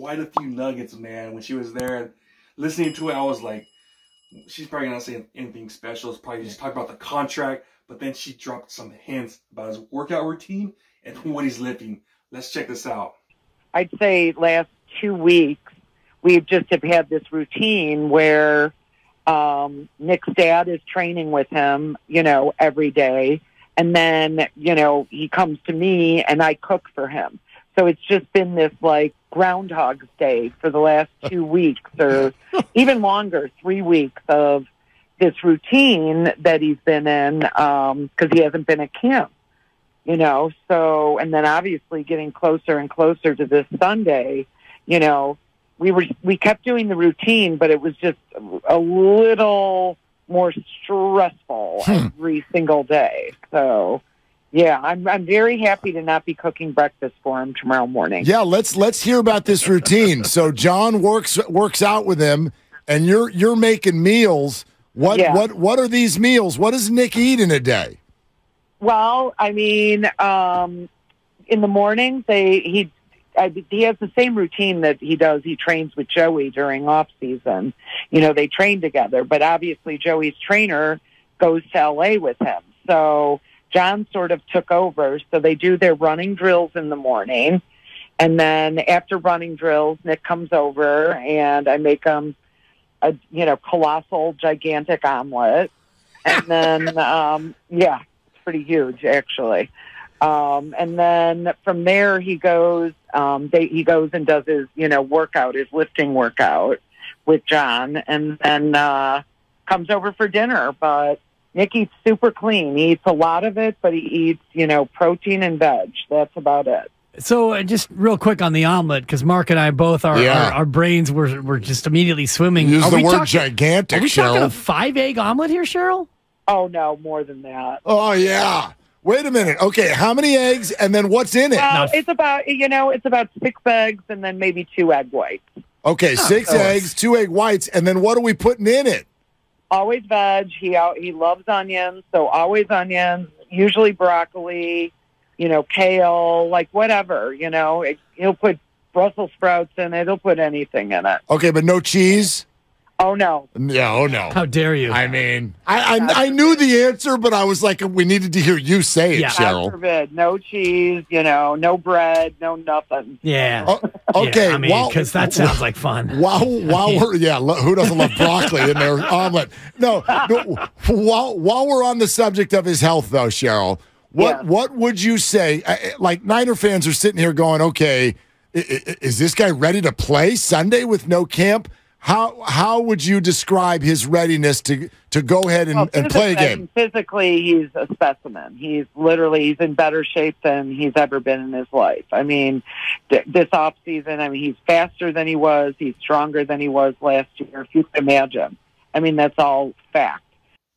quite a few nuggets, man. When she was there and listening to it, I was like, she's probably not saying anything special. It's probably just talking about the contract. But then she dropped some hints about his workout routine and what he's lifting. Let's check this out. I'd say last 2 weeks, we've just have had this routine where Nick's dad is training with him, you know, every day. And then, you know, he comes to me and I cook for him. So it's just been this like Groundhog's Day for the last 2 weeks or even longer, 3 weeks of this routine that he's been in because he hasn't been at camp, you know. So, and then obviously getting closer and closer to this Sunday, you know, we kept doing the routine, but it was just a little more stressful every single day. So, yeah, I'm very happy to not be cooking breakfast for him tomorrow morning. Yeah, let's hear about this routine. So John works out with him, and you're making meals. What are these meals? What does Nick eat in a day? Well, I mean, in the mornings he has the same routine that he does. He trains with Joey during off season. You know, they train together, but obviously Joey's trainer goes to LA with him. So John sort of took over. So they do their running drills in the morning. And then after running drills, Nick comes over and I make him a, you know, colossal, gigantic omelet. And then, yeah, it's pretty huge actually. And then from there he goes and does his, you know, workout, his lifting workout with John, and then comes over for dinner. But Nick eats super clean. He eats a lot of it, but he eats, you know, protein and veg. That's about it. So just real quick on the omelet, because Mark and I both, our brains were just immediately swimming. Use the word gigantic, Are we Cheryl. talking a 5-egg omelet here, Cheryl? Oh, no, more than that. Oh, yeah. Wait a minute. Okay, how many eggs, and then what's in it? Well, it's about 6 eggs and then maybe 2 egg whites. Okay, 6 eggs, 2 egg whites, and then what are we putting in it? Always veg. He loves onions, so always onions, usually broccoli, you know, kale, like whatever, you know. He'll put Brussels sprouts in it. He'll put anything in it. Okay, but no cheese? Oh, no. Yeah, oh, no. How dare you? I mean, I knew the answer, but I was like, we needed to hear you say it, Cheryl. God forbid. No cheese, you know, no bread, no nothing. Yeah. Okay. Yeah, I mean, because that sounds like fun. While we're, who doesn't love broccoli in their omelet? No, while we're on the subject of his health, though, Cheryl, what would you say? Like, Niner fans are sitting here going, okay, is this guy ready to play Sunday with no camp? How would you describe his readiness to go ahead and play a game? Physically, he's a specimen. He's in better shape than he's ever been in his life. I mean, this off season, I mean, he's faster than he was. He's stronger than he was last year, if you can imagine. I mean, that's all fact.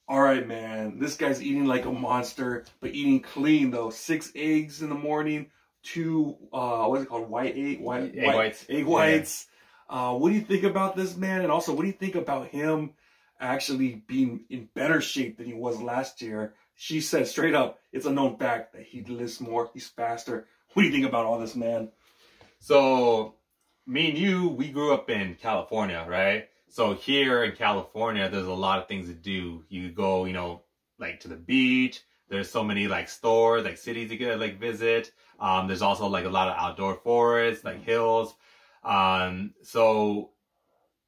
All right, man. This guy's eating like a monster, but eating clean, though. 6 eggs in the morning, 2, what's it called? Egg whites. Yeah. What do you think about this, man? And also, what do you think about him actually being in better shape than he was last year? She said straight up, it's a known fact that he lifts more, he's faster. What do you think about all this, man? So, me and you, we grew up in California, right? So here in California, there's a lot of things to do. You go, you know, like to the beach. There's so many like stores, like cities you could like visit. There's also like a lot of outdoor forests, like hills. So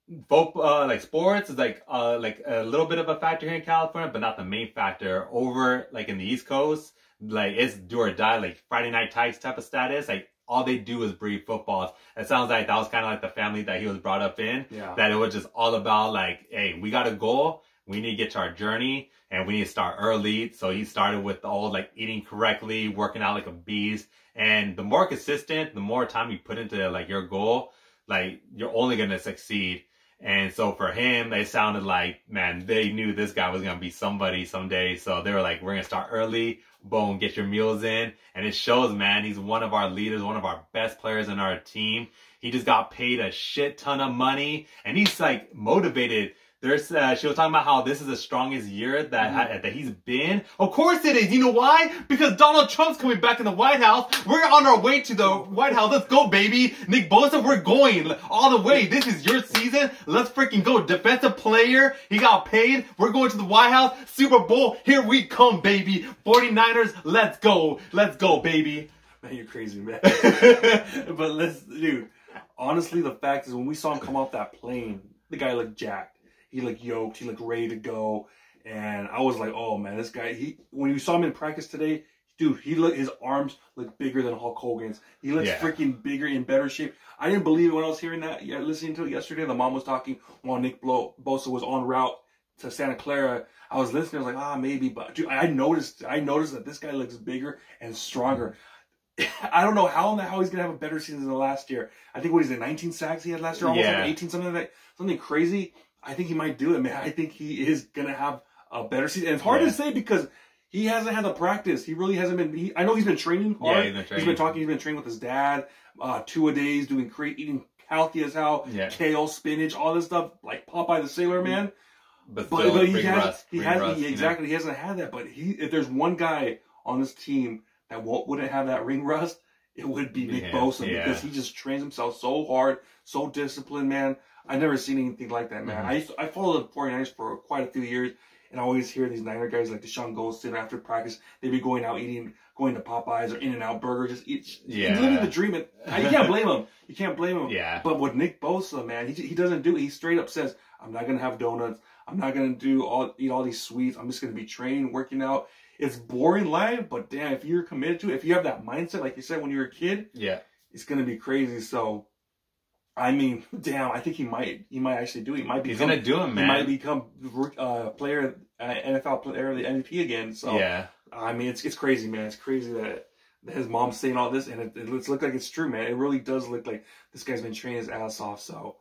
like sports is like a little bit of a factor here in California, but not the main factor. Over like in the East Coast, like it's do or die, like Friday Night Tights type of status. Like all they do is breed footballs. It sounds like that was kind of like the family that he was brought up in. Yeah. That it was just all about like, hey, we got a goal. We need to get to our journey and we need to start early. So he started with all like eating correctly, working out like a beast. And the more consistent, the more time you put into like your goal, like you're only going to succeed. And so for him, it sounded like, man, they knew this guy was going to be somebody someday. So they were like, we're going to start early. Boom, get your meals in. And it shows, man, he's one of our leaders, one of our best players in our team. He just got paid a shit ton of money. And he's like motivated She was talking about how this is the strongest year that he's been. Of course it is. You know why? Because Donald Trump's coming back in the White House. We're on our way to the White House. Let's go, baby. Nick Bosa, we're going all the way. This is your season. Let's freaking go. Defensive player. He got paid. We're going to the White House. Super Bowl. Here we come, baby. 49ers. Let's go. Let's go, baby. Man, you're crazy, man. But dude, honestly, the fact is when we saw him come off that plane, the guy looked jacked. He looked yoked. He looked ready to go. And I was like, oh, man, this guy, when you saw him in practice today, dude, his arms look bigger than Hulk Hogan's. He looks freaking bigger, in better shape. I didn't believe it when I was hearing that, listening to it yesterday. The mom was talking while Nick Bosa was en route to Santa Clara. I was listening. I was like, maybe. But, dude, I noticed that this guy looks bigger and stronger. I don't know how he's going to have a better season than last year. I think, 19 sacks he had last year? Almost like 18, something crazy. I think he might do it, man. I think he is going to have a better season. And it's hard to say because he hasn't had the practice. He really hasn't been. I know he's been training hard. Yeah, he's been training with his dad 2-a-days, eating healthy as hell, kale, spinach, all this stuff, like Popeye the Sailor Man. But he hasn't had that. But if there's one guy on this team that wouldn't have that ring rust, it would be Nick Bosa because he just trains himself so hard, so disciplined, man. I've never seen anything like that, man. I followed the 49ers for quite a few years, and I always hear these Niner guys like Deshaun Golston after practice, they'd be going to Popeyes or In-N-Out Burger, just living the dream. You can't blame him. You can't blame him. Yeah. But with Nick Bosa, man, he doesn't do it. He straight up says, I'm not going to have donuts. I'm not going to eat all these sweets. I'm just going to be training, working out. It's boring life, but damn, if you're committed to it, if you have that mindset, like you said, when you were a kid, it's going to be crazy. So, I mean, damn, I think he might actually do it. He's going to do it, man. He might become NFL player of the MVP again. So, I mean, it's crazy, man. It's crazy that his mom's saying all this, and it looks like it's true, man. It really does look like this guy's been training his ass off. So,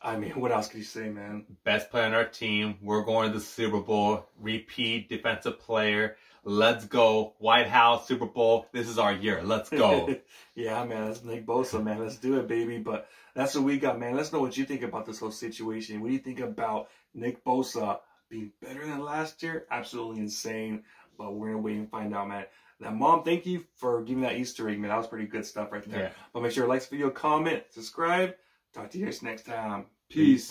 I mean, what else can you say, man? Best player on our team. We're going to the Super Bowl. Repeat defensive player. Let's go. White House, Super Bowl. This is our year. Let's go. Yeah, man. That's Nick Bosa, man. Let's do it, baby. But that's what we got, man. Let's know what you think about this whole situation. What do you think about Nick Bosa being better than last year? Absolutely insane. But we're going to wait and find out, man. Now, Mom, thank you for giving that Easter egg, man. That was pretty good stuff right there. But make sure to like this video, comment, subscribe. Talk to you guys next time. Peace.